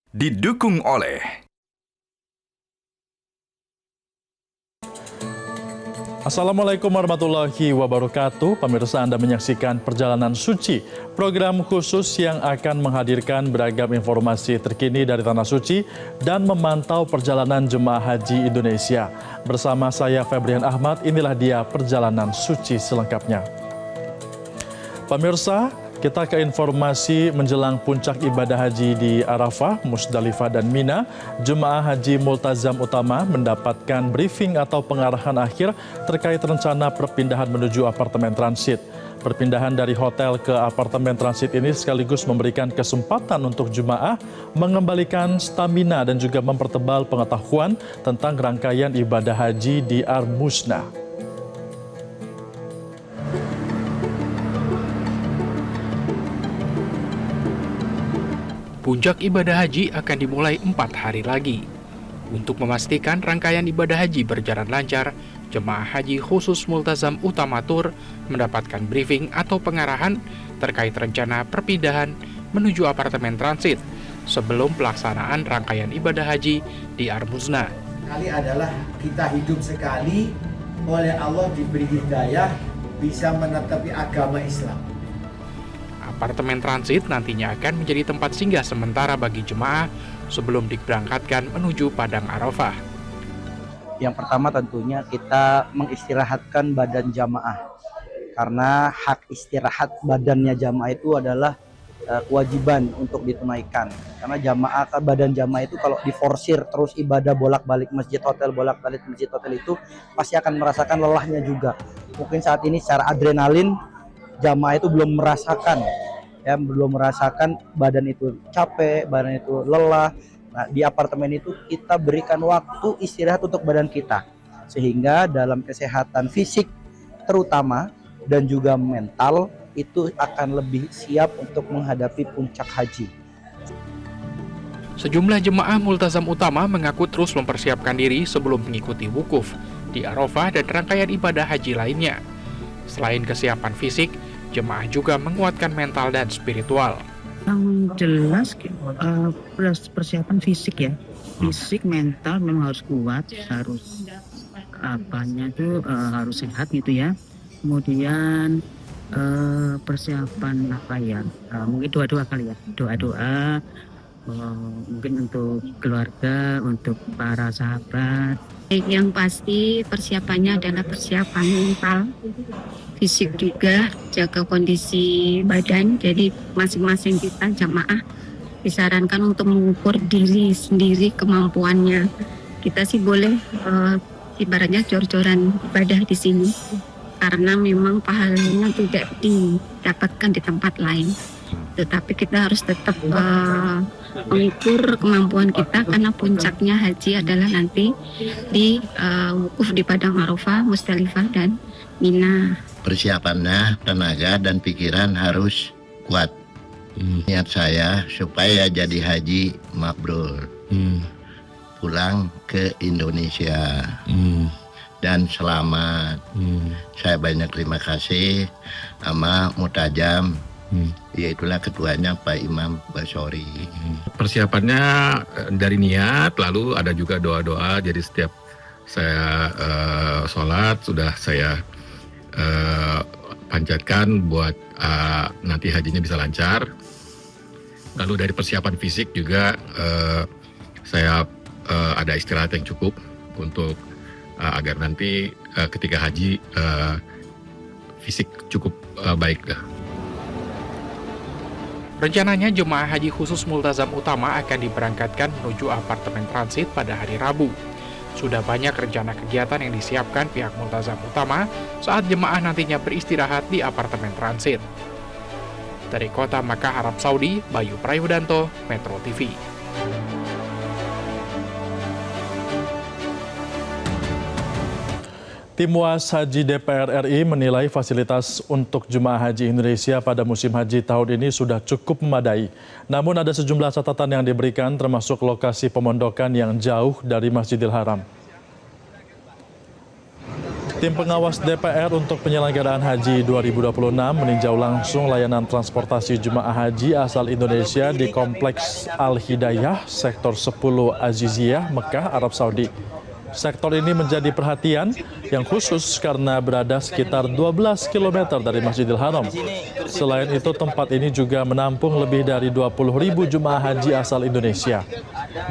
Didukung oleh Assalamualaikum warahmatullahi wabarakatuh. Pemirsa, Anda menyaksikan Perjalanan Suci, program khusus yang akan menghadirkan beragam informasi terkini dari Tanah Suci dan memantau perjalanan jemaah haji Indonesia. Bersama saya Febrian Ahmad, inilah dia Perjalanan Suci selengkapnya. Pemirsa, kita ke informasi menjelang puncak ibadah haji di Arafah, Musdalifah, dan Mina. Jemaah Haji Multazam Utama mendapatkan briefing atau pengarahan akhir terkait rencana perpindahan menuju apartemen transit. Perpindahan dari hotel ke apartemen transit ini sekaligus memberikan kesempatan untuk jemaah mengembalikan stamina dan juga mempertebal pengetahuan tentang rangkaian ibadah haji di Ar-Musna. Puncak ibadah haji akan dimulai 4 hari lagi. Untuk memastikan rangkaian ibadah haji berjalan lancar, jemaah haji khusus Multazam Utama Tour mendapatkan briefing atau pengarahan terkait rencana perpindahan menuju apartemen transit sebelum pelaksanaan rangkaian ibadah haji di Ar-Musna. Kali adalah kita hidup sekali, oleh Allah diberi hidayah bisa menetapi agama Islam. Apartemen transit nantinya akan menjadi tempat singgah sementara bagi jemaah sebelum diberangkatkan menuju Padang Arafah. Yang pertama tentunya kita mengistirahatkan badan jamaah. Karena hak istirahat badannya jamaah itu adalah kewajiban untuk ditunaikan. Karena badan jamaah itu kalau diforsir terus ibadah bolak-balik masjid hotel, bolak-balik masjid hotel itu pasti akan merasakan lelahnya juga. Mungkin saat ini secara adrenalin jamaah itu belum merasakan badan itu capek, badan itu lelah. Nah, di apartemen itu kita berikan waktu istirahat untuk badan kita, sehingga dalam kesehatan fisik terutama dan juga mental itu akan lebih siap untuk menghadapi puncak haji. Sejumlah jemaah Multazam Utama mengaku terus mempersiapkan diri sebelum mengikuti wukuf di Arafah dan rangkaian ibadah haji lainnya. Selain kesiapan fisik, jemaah juga menguatkan mental dan spiritual. Yang jelas persiapan fisik ya, fisik mental memang harus kuat, harus harus sehat gitu ya. Kemudian persiapan mungkin doa-doa kali ya, doa-doa mungkin untuk keluarga, untuk para sahabat. Yang pasti persiapannya adalah persiapan mental, fisik juga, jaga kondisi badan. Jadi masing-masing kita jamaah disarankan untuk mengukur diri sendiri kemampuannya. Kita sih boleh ibaratnya jor-joran ibadah di sini karena memang pahalanya tidak didapatkan di tempat lain. Tetapi kita harus tetap mengukur kemampuan kita karena puncaknya haji adalah nanti di wukuf di Padang Arafah, Musdalifah, dan Mina. Persiapannya, tenaga dan pikiran harus kuat. Niat saya supaya jadi haji mabrur, pulang ke Indonesia dan selamat. Saya banyak terima kasih sama Multazam, yaitulah ketuanya Pak Imam Basori. Persiapannya dari niat, lalu ada juga doa-doa. Jadi setiap saya sholat sudah saya panjatkan buat nanti hajinya bisa lancar. Lalu dari persiapan fisik juga saya ada istirahat yang cukup untuk agar nanti ketika haji fisik cukup baik lah. Rencananya jemaah haji khusus Multazam Utama akan diberangkatkan menuju apartemen transit pada hari Rabu. Sudah banyak rencana kegiatan yang disiapkan pihak Multazam Utama saat jemaah nantinya beristirahat di apartemen transit. Dari kota Makkah, Arab Saudi, Bayu Prayudanto, Metro TV. Tim UAS Haji DPR RI menilai fasilitas untuk jemaah haji Indonesia pada musim haji tahun ini sudah cukup memadai. Namun ada sejumlah catatan yang diberikan termasuk lokasi pemondokan yang jauh dari Masjidil Haram. Tim pengawas DPR untuk penyelenggaraan haji 2026 meninjau langsung layanan transportasi jemaah haji asal Indonesia di Kompleks Al-Hidayah, Sektor 10 Aziziyah, Mekah, Arab Saudi. Sektor ini menjadi perhatian yang khusus karena berada sekitar 12 km dari Masjidil Haram. Selain itu, tempat ini juga menampung lebih dari 20.000 jemaah haji asal Indonesia.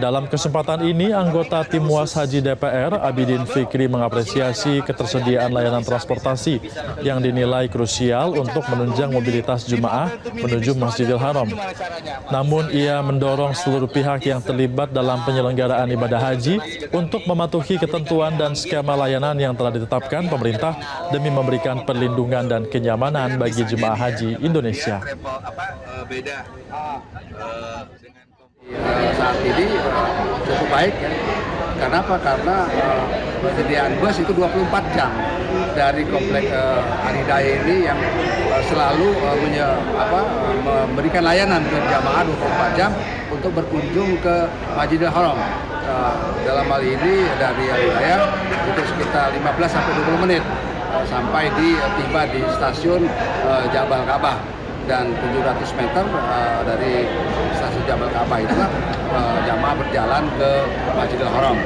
Dalam kesempatan ini, anggota Tim Was Haji DPR, Abidin Fikri, mengapresiasi ketersediaan layanan transportasi yang dinilai krusial untuk menunjang mobilitas jemaah menuju Masjidil Haram. Namun, ia mendorong seluruh pihak yang terlibat dalam penyelenggaraan ibadah haji untuk mematuhi ketentuan dan skema layanan yang telah ditetapkan pemerintah demi memberikan perlindungan dan kenyamanan bagi jemaah haji Indonesia. Saat ini cukup baik ya. Karena apa? Karena persediaan bus itu 24 jam dari komplek Al-Hidayah ini yang selalu memberikan layanan ke jamaah 24 jam untuk berkunjung ke Masjidil Haram. Dalam hal ini dari Al-Hidayah itu sekitar 15 sampai 20 menit sampai tiba di stasiun Jabal Ka'bah, dan 700 meter dari stasiun Jabal Ka'bah itulah jamaah berjalan ke Masjidil Haram.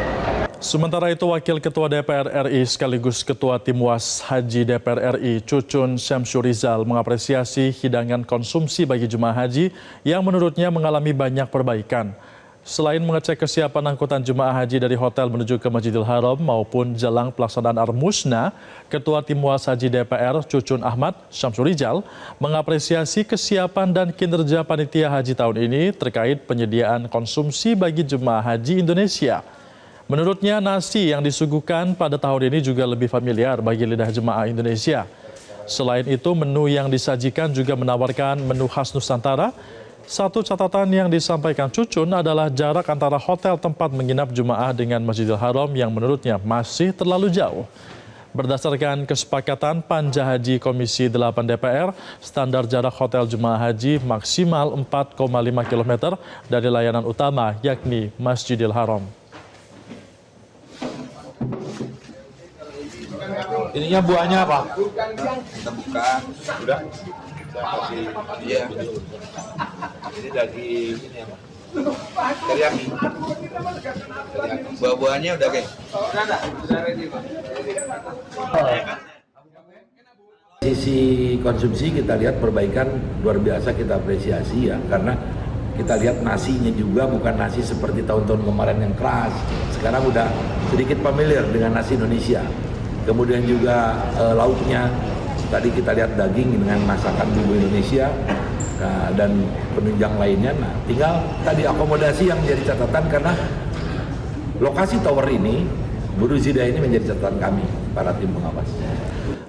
Sementara itu, Wakil Ketua DPR RI sekaligus Ketua Tim Was Haji DPR RI, Cucun Syamsurizal, mengapresiasi hidangan konsumsi bagi jemaah haji yang menurutnya mengalami banyak perbaikan. Selain mengecek kesiapan angkutan jemaah haji dari hotel menuju ke Masjidil Haram maupun jelang pelaksanaan Armusna, Ketua Tim Was Haji DPR Cucun Ahmad Syamsurizal mengapresiasi kesiapan dan kinerja panitia haji tahun ini terkait penyediaan konsumsi bagi jemaah haji Indonesia. Menurutnya, nasi yang disuguhkan pada tahun ini juga lebih familiar bagi lidah jemaah Indonesia. Selain itu, menu yang disajikan juga menawarkan menu khas Nusantara. Satu catatan yang disampaikan Cucun adalah jarak antara hotel tempat menginap jemaah dengan Masjidil Haram yang menurutnya masih terlalu jauh. Berdasarkan kesepakatan Panja Haji Komisi 8 DPR, standar jarak hotel jemaah haji maksimal 4,5 km dari layanan utama, yakni Masjidil Haram. Ininya buahnya apa? Kita buka, udah. Saya kasih dia. Ini daging ini apa? Teriyaki. Buah-buahnya udah guys. Sudah ready, Pak. Sisi konsumsi kita lihat perbaikan luar biasa, kita apresiasi ya, karena kita lihat nasinya juga bukan nasi seperti tahun-tahun kemarin yang keras. Sekarang udah sedikit familiar dengan nasi Indonesia. Kemudian juga lauknya. Tadi kita lihat daging dengan masakan bumbu Indonesia dan penunjang lainnya. Nah, tinggal tadi akomodasi yang menjadi catatan karena lokasi tower ini, Buruzida ini menjadi catatan kami, para tim pengawas.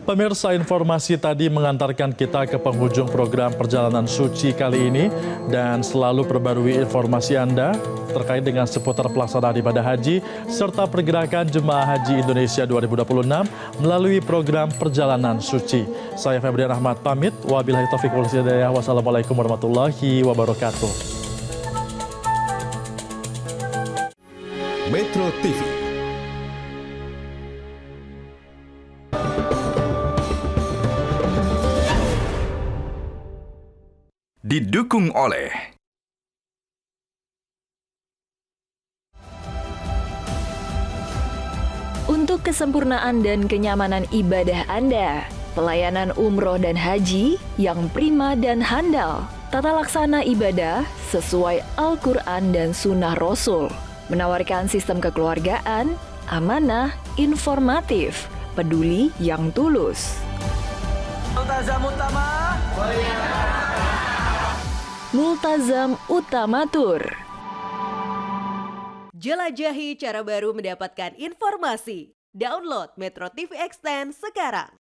Pemirsa, informasi tadi mengantarkan kita ke penghujung program Perjalanan Suci kali ini, dan selalu perbarui informasi Anda terkait dengan seputar pelaksanaan ibadah haji serta pergerakan jemaah haji Indonesia 2026 melalui program Perjalanan Suci. Saya Febrian Ahmad pamit. Wabillahi taufiq wal hidayah. Wassalamualaikum warahmatullahi wabarakatuh. Metro TV. Didukung oleh untuk kesempurnaan dan kenyamanan ibadah Anda, pelayanan umroh dan haji yang prima dan handal, tata laksana ibadah sesuai Al-Quran dan Sunnah Rasul, menawarkan sistem kekeluargaan, amanah, informatif, peduli yang tulus. Multazam Utamatur. Jelajahi cara baru mendapatkan informasi. Download Metro TV Extend sekarang.